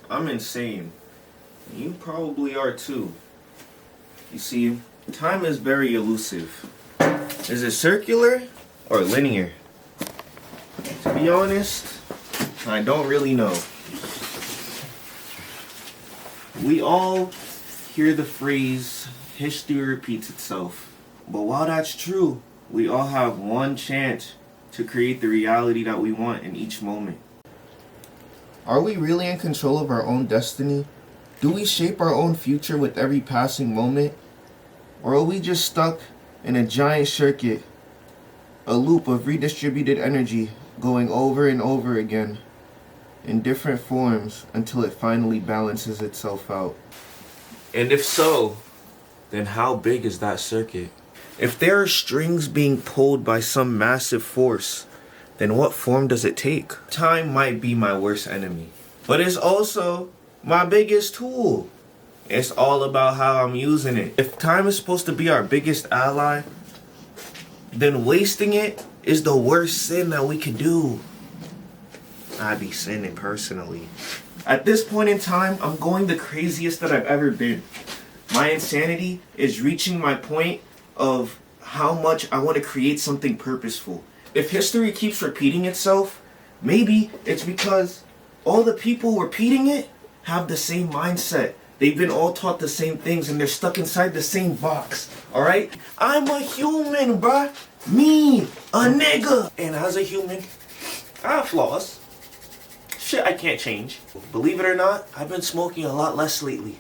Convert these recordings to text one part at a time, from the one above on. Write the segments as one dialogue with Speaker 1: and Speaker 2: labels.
Speaker 1: I'm insane. You probably are too. You see, time is very elusive. Is it circular or linear? To be honest, I don't really know. We all hear the phrase, history repeats itself. But while that's true, we all have one chance to create the reality that we want in each moment. Are we really in control of our own destiny? Do we shape our own future with every passing moment? Or are we just stuck in a giant circuit, a loop of redistributed energy going over and over again in different forms until it finally balances itself out? And if so, then how big is that circuit? If there are strings being pulled by some massive force, then what form does it take? Time might be my worst enemy, but it's also my biggest tool. It's all about how I'm using it. If time is supposed to be our biggest ally, then wasting it is the worst sin that we could do. I'd be sinning personally. At this point in time, I'm going the craziest that I've ever been. My insanity is reaching my point of how much I want to create something purposeful. If history keeps repeating itself, maybe it's because all the people repeating it have the same mindset. They've been all taught the same things and they're stuck inside the same box. Alright? I'm a human, bruh. Me, a nigga. And as a human, I have flaws. Shit I can't change. Believe it or not, I've been smoking a lot less lately.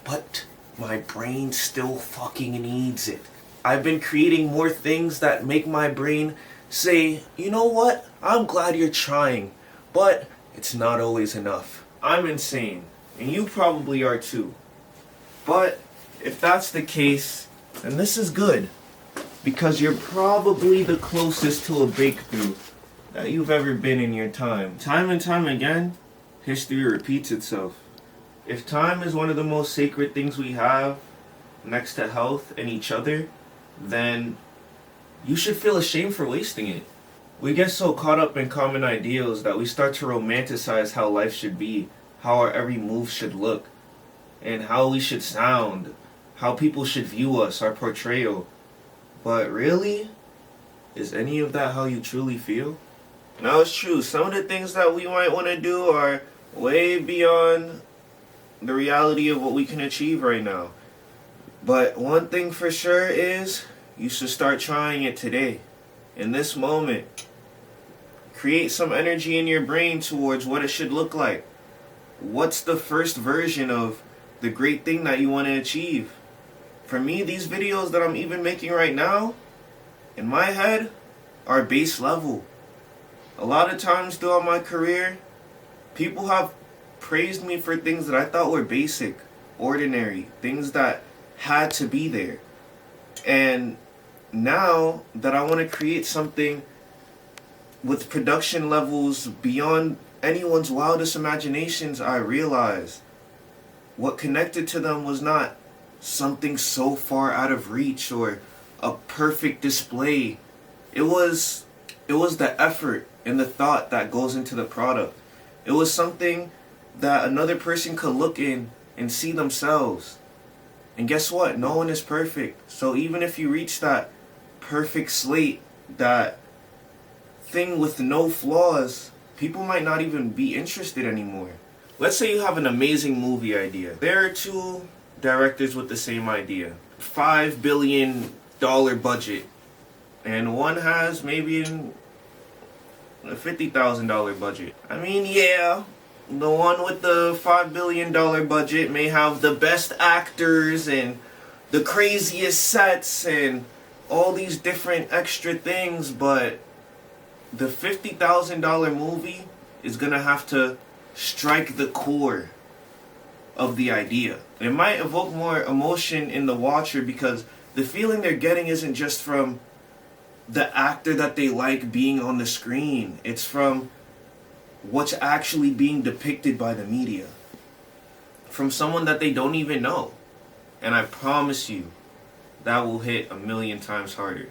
Speaker 1: But my brain still fucking needs it. I've been creating more things that make my brain say, you know what? I'm glad you're trying, but it's not always enough. I'm insane, and you probably are too. But if that's the case, then this is good, because you're probably the closest to a breakthrough that you've ever been in your time. Time and time again, history repeats itself. If time is one of the most sacred things we have, next to health and each other, then you should feel ashamed for wasting it. We get so caught up in common ideals that we start to romanticize how life should be, how our every move should look, and how we should sound, how people should view us, our portrayal. But really, is any of that how you truly feel? Now it's true, some of the things that we might want to do are way beyond the reality of what we can achieve right now. But one thing for sure is, you should start trying it today, in this moment. Create some energy in your brain towards what it should look like. What's the first version of the great thing that you want to achieve? For me, these videos that I'm even making right now, in my head, are base level. A lot of times throughout my career, people have praised me for things that I thought were basic, ordinary, things that had to be there. And now that I want to create something with production levels beyond anyone's wildest imaginations, I realize what connected to them was not something so far out of reach or a perfect display. It was the effort and the thought that goes into the product. It was something that another person could look in and see themselves. And guess what? No one is perfect. So even if you reach that perfect slate, that thing with no flaws, people might not even be interested anymore. Let's say you have an amazing movie idea. There are two directors with the same idea. $5 billion budget. And one has maybe a $50,000 budget. I mean, yeah, the one with the $5 billion budget may have the best actors and the craziest sets and all these different extra things, but the $50,000 movie is gonna have to strike the core of the idea. It might evoke more emotion in the watcher because the feeling they're getting isn't just from the actor that they like being on the screen. It's from what's actually being depicted by the media. From someone that they don't even know. And I promise you, that will hit 1,000,000 times harder.